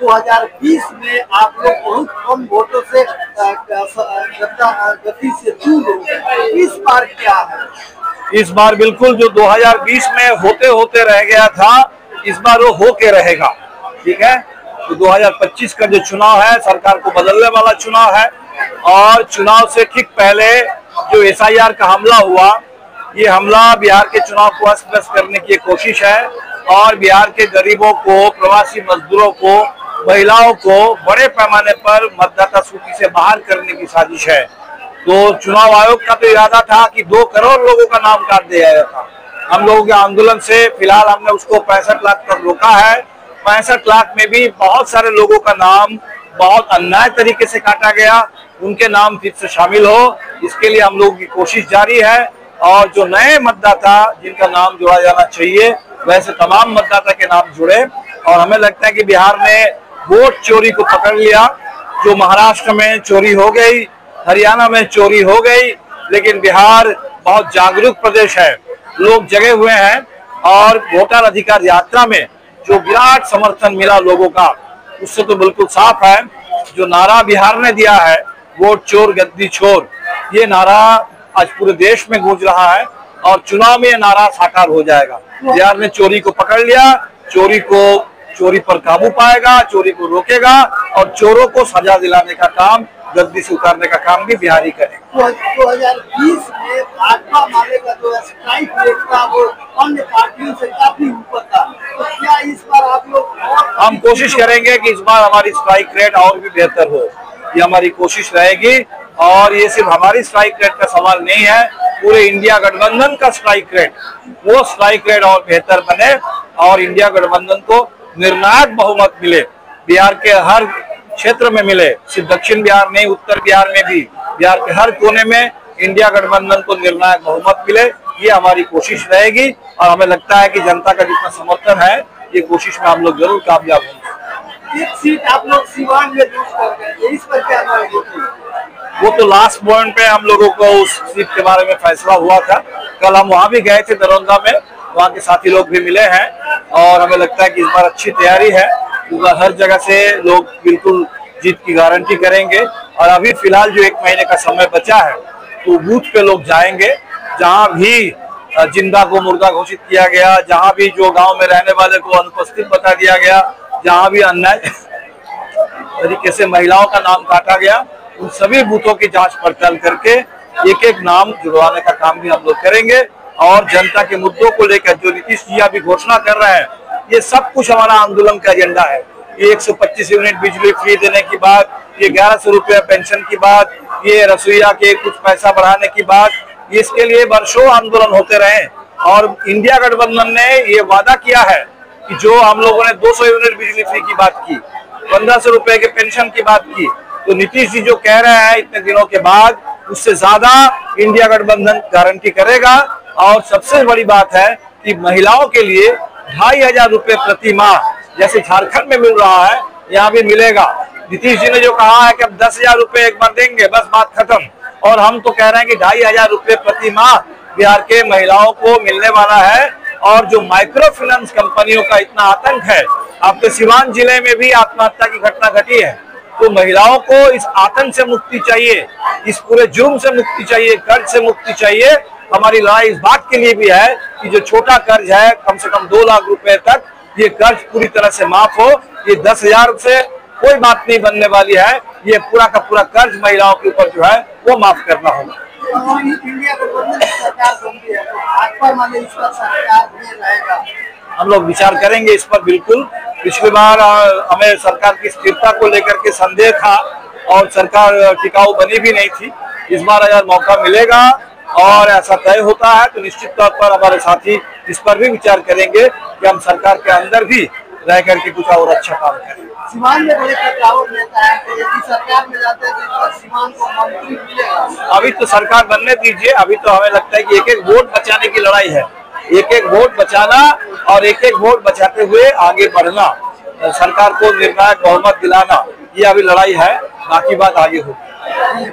2020 में आप लोग बहुत कम वोटों से गति से चूक गए, इस बार क्या है? इस बार बिल्कुल जो 2020 में होते होते रह गया था, इस बार वो होके रहेगा। ठीक है, तो 2025 का जो चुनाव है सरकार को बदलने वाला चुनाव है। और चुनाव से ठीक पहले जो SIR का हमला हुआ, ये हमला बिहार के चुनाव को अस्त-व्यस्त करने की कोशिश है और बिहार के गरीबों को, प्रवासी मजदूरों को, महिलाओं को बड़े पैमाने पर मतदाता सूची से बाहर करने की साजिश है। तो चुनाव आयोग का तो इरादा था कि 2 करोड़ लोगों का नाम काट दिया गया था। हम लोगों के आंदोलन से फिलहाल हमने उसको 65 लाख तक रोका है। 65 लाख में भी बहुत सारे लोगों का नाम बहुत अन्याय तरीके से काटा गया, उनके नाम फिर से शामिल हो, इसके लिए हम लोगों की कोशिश जारी है। और जो नए मतदाता जिनका नाम जोड़ा जाना चाहिए, वैसे तमाम मतदाता के नाम जुड़े। और हमें लगता है कि बिहार ने वोट चोरी को पकड़ लिया। जो महाराष्ट्र में चोरी हो गई, हरियाणा में चोरी हो गई, लेकिन बिहार बहुत जागरूक प्रदेश है, लोग जगे हुए हैं। और वोटर अधिकार यात्रा में जो विराट समर्थन मिला लोगों का, उससे तो बिल्कुल साफ है। जो नारा बिहार ने दिया है, वोट चोर गद्दी छोर, ये नारा आज पूरे देश में गूंज रहा है और चुनाव में ये नारा साकार हो जाएगा। बिहार ने चोरी को पकड़ लिया, चोरी पर काबू पाएगा, चोरी को रोकेगा और चोरों को सजा दिलाने का काम, गद्दी से उतारने का काम भी बिहार ही करेगा। 2020 में भाजपा माले का जो स्ट्राइक रेट था वो अन्य पार्टियों से काफी ऊपर था, तो क्या इस बार आप लोग? हम कोशिश करेंगे कि इस बार हमारी स्ट्राइक रेट और भी बेहतर हो, ये हमारी कोशिश रहेगी। और ये सिर्फ हमारी स्ट्राइक रेट का सवाल नहीं है, पूरे इंडिया गठबंधन का स्ट्राइक रेट, वो स्ट्राइक रेट और बेहतर बने और इंडिया गठबंधन को निर्णायक बहुमत मिले, बिहार के हर क्षेत्र में मिले, सिर्फ दक्षिण बिहार नहीं, उत्तर बिहार में भी, बिहार के हर कोने में इंडिया गठबंधन को निर्णायक बहुमत मिले, ये हमारी कोशिश रहेगी। और हमें लगता है कि जनता का जितना समर्थन है, ये कोशिश में हम लोग जरूर कामयाब होंगे। एक सीट आप लोग सिवान में लूज कर गए, इस पर क्या होगी? वो तो लास्ट पॉइंट पे हम लोगों को उस सीट के बारे में फैसला हुआ था। कल हम वहाँ भी गए थे दरौंदा में, वहाँ के साथी लोग भी मिले हैं और हमें लगता है कि इस बार अच्छी तैयारी है, क्योंकि हर जगह से लोग बिल्कुल जीत की गारंटी करेंगे। और अभी फिलहाल जो 1 महीने का समय बचा है, तो बूथ पे लोग जाएंगे, जहाँ भी जिंदा को मुर्दा घोषित किया गया, जहाँ भी जो गांव में रहने वाले को अनुपस्थित बता दिया गया, जहाँ भी अन्याय तरीके से महिलाओं का नाम काटा गया, उन सभी बूथों की जांच पड़ताल करके एक एक नाम जुड़वाने का काम भी हम लोग करेंगे। और जनता के मुद्दों को लेकर जो नीतीश जी अभी घोषणा कर रहे हैं, ये सब कुछ हमारा आंदोलन का एजेंडा है। ये 125 यूनिट बिजली फ्री देने की बात, ये 1100 रुपया पेंशन की बात, ये रसोईया के कुछ पैसा बढ़ाने की बात, इसके लिए वर्षों आंदोलन होते रहे। और इंडिया गठबंधन ने ये वादा किया है कि जो हम लोगों ने 200 यूनिट बिजली फ्री की बात की, 1500 रुपए के पेंशन की बात की, तो नीतीश जी जो कह रहे हैं इतने दिनों के बाद, उससे ज्यादा इंडिया गठबंधन गारंटी करेगा। और सबसे बड़ी बात है कि महिलाओं के लिए 2500 रुपए प्रति माह, जैसे झारखंड में मिल रहा है, यहाँ भी मिलेगा। नीतीश जी ने जो कहा है कि अब 10,000 रुपए एक बार देंगे, बस बात खत्म। और हम तो कह रहे हैं कि 2500 रुपए प्रति माह बिहार के महिलाओं को मिलने वाला है। और जो माइक्रो फाइनेंस कंपनियों का इतना आतंक है, आपके सिवान जिले में भी आत्महत्या की घटना घटी है, तो महिलाओं को इस आतंक से मुक्ति चाहिए, इस पूरे जुर्म से मुक्ति चाहिए, कर्ज से मुक्ति चाहिए। हमारी लड़ाई इस बात के लिए भी है कि जो छोटा कर्ज है, कम से कम 2 लाख रुपए तक, ये कर्ज पूरी तरह से माफ हो। ये 10,000 से कोई बात नहीं बनने वाली है, ये पूरा का पूरा कर्ज महिलाओं के ऊपर जो है वो माफ करना होगा। हम लोग विचार करेंगे इस पर बिल्कुल। पिछली बार हमें सरकार की स्थिरता को लेकर के संदेह था और सरकार टिकाऊ बनी भी नहीं थी। इस बार अगर मौका मिलेगा और ऐसा तय होता है, तो निश्चित तौर पर हमारे साथी इस पर भी विचार करेंगे कि हम सरकार के अंदर भी रह करके कुछ और अच्छा काम करें। सीमान में बड़े प्रत्यावर नेता है, तो यदि सरकार में जाते हैं तो सीमान को मंत्री मिलेगा? अभी तो सरकार बनने दीजिए, अभी तो हमें लगता है कि एक एक वोट बचाने की लड़ाई है, एक एक वोट बचाना और एक एक वोट बचाते हुए आगे बढ़ना, सरकार को निर्णायक बहुमत दिलाना, ये अभी लड़ाई है, बाकी बात आगे होगी।